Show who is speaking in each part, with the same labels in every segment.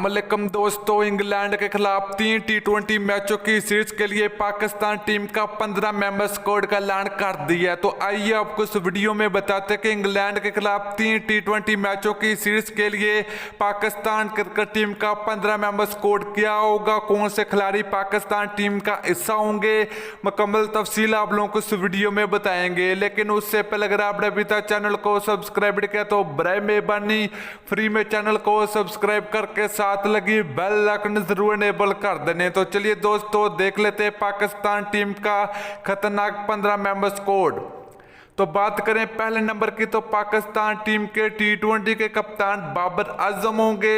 Speaker 1: अस्सलाम वालेकुम दोस्तों, इंग्लैंड के खिलाफ 3 T20 मैचों की सीरीज के लिए पाकिस्तान टीम का 15 मेंबर स्क्वाड का ऐलान कर दिया। तो आइए आपको इस वीडियो में बताते हैं कि इंग्लैंड के खिलाफ 3 T20 मैचों की सीरीज के लिए पाकिस्तान क्रिकेट टीम का 15 मेंबर स्क्वाड क्या होगा, कौन से खिलाड़ी पाकिस्तान टीम का हिस्सा होंगे, मुकम्मल तफसील आप लोगों को इस वीडियो में बताएंगे। लेकिन उससे पहले अगर आपने अभी तक चैनल को सब्सक्राइब किया तो बराए मेहरबानी फ्री में चैनल को सब्सक्राइब करके साथ लगी बेल आइकन जरूर इनेबल कर देने। तो चलिए दोस्तों देख लेते हैं पाकिस्तान टीम का खतरनाक 15 मेंबर स्क्वाड। तो बात करें पहले नंबर की तो पाकिस्तान टीम के T20 के कप्तान बाबर आजम होंगे।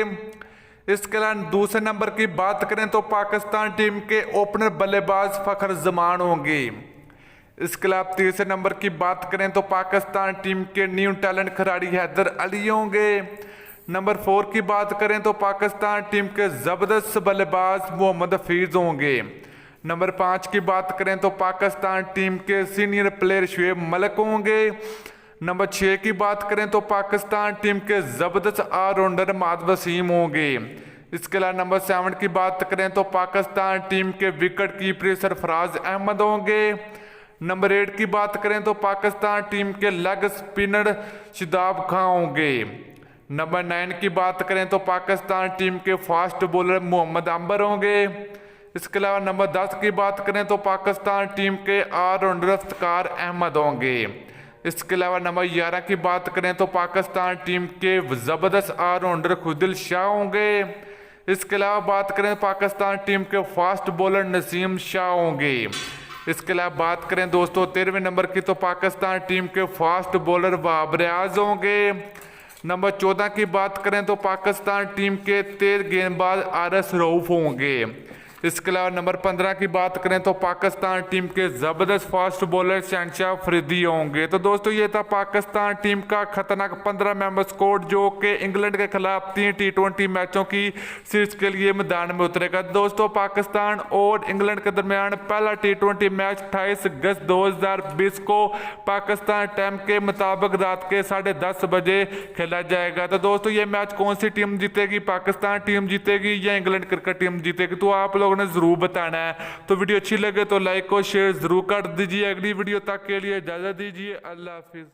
Speaker 1: इसके अलावा दूसरे नंबर की बात करें तो पाकिस्तान टीम के ओपनर बल्लेबाज फखर जमान होंगे। इसके अलावा तीसरे नंबर की बात करें तो पाकिस्तान टीम के न्यू टैलेंट खिलाड़ी हैदर अली होंगे। नंबर 4 की बात करें तो पाकिस्तान टीम के जबरदस्त बल्लेबाज मोहम्मद हफीज होंगे। नंबर 5 की बात करें तो पाकिस्तान टीम के सीनियर प्लेयर शुएब मलिक होंगे। नंबर 6 की बात करें तो पाकिस्तान टीम के जबरदस्त ऑलराउंडर माद वसीम होंगे। इसके अलावा नंबर 7 की बात करें तो पाकिस्तान टीम के विकेट कीपर सरफराज अहमद होंगे। नंबर 8 की बात करें तो पाकिस्तान टीम के लेग स्पिनर शादाब खान होंगे। नंबर 9 की बात करें तो पाकिस्तान टीम के फास्ट बॉलर मोहम्मद अंबर होंगे। इसके अलावा नंबर 10 की बात करें तो पाकिस्तान टीम के ऑलराउंडर इफ्तिकार अहमद होंगे। इसके अलावा नंबर 11 की बात करें तो पाकिस्तान टीम के जबरदस्त ऑलराउंडर खुदिल शाह होंगे। इसके अलावा बात करें पाकिस्तान टीम के फास्ट बॉलर नसीम शाह होंगे। इसके अलावा बात करें दोस्तों 13वें नंबर की तो पाकिस्तान टीम के फास्ट बॉलर वहाब रियाज होंगे। नंबर 14 की बात करें तो पाकिस्तान टीम के तेज गेंदबाज आरएस रऊफ होंगे। इसके अलावा नंबर 15 की बात करें तो पाकिस्तान टीम के जबरदस्त फास्ट बॉलर शहनशाह अफरीदी होंगे। तो दोस्तों ये था पाकिस्तान टीम का खतरनाक 15 मेंबर स्क्वाड जो कि इंग्लैंड के खिलाफ 3 T20 मैचों की सीरीज के लिए मैदान में उतरेगा। दोस्तों पाकिस्तान और इंग्लैंड के दरमियान पहला T20 मैच 28 अगस्त 2020 को पाकिस्तान टाइम के मुताबिक रात के 10:30 बजे खेला जाएगा। तो दोस्तों ये मैच कौन सी टीम जीतेगी, पाकिस्तान टीम जीतेगी या इंग्लैंड क्रिकेट टीम जीतेगी, तो आप लोग ने जरूर बताना है। तो वीडियो अच्छी लगे तो लाइक और शेयर जरूर कर दीजिए। अगली वीडियो तक के लिए इजाजत दीजिए। अल्लाह हाफिज।